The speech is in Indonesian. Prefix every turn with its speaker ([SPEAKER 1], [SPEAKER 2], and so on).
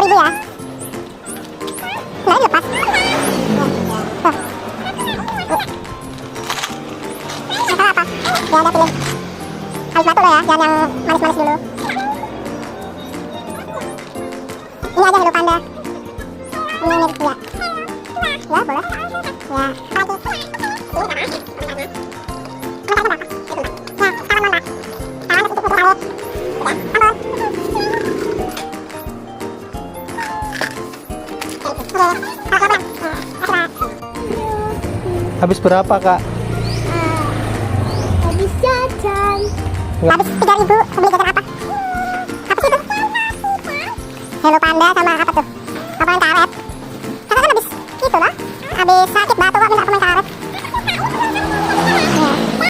[SPEAKER 1] 10.000 ya. Nah, ini lepas. Tuh. Masalah apa? Ya udah pilih. Habis batu lo ya, jangan yang manis-manis dulu. Ini aja Hello Panda. Ini mirip dia. Ya boleh. Ya, apa lagi?
[SPEAKER 2] Habis berapa, Kak?
[SPEAKER 1] Habis jajan. Habis 3.000 beli jajan apa? Apa sih itu? Hello Panda sama apa tuh? Apa yang karet? Kakak kan habis itu lah. Habis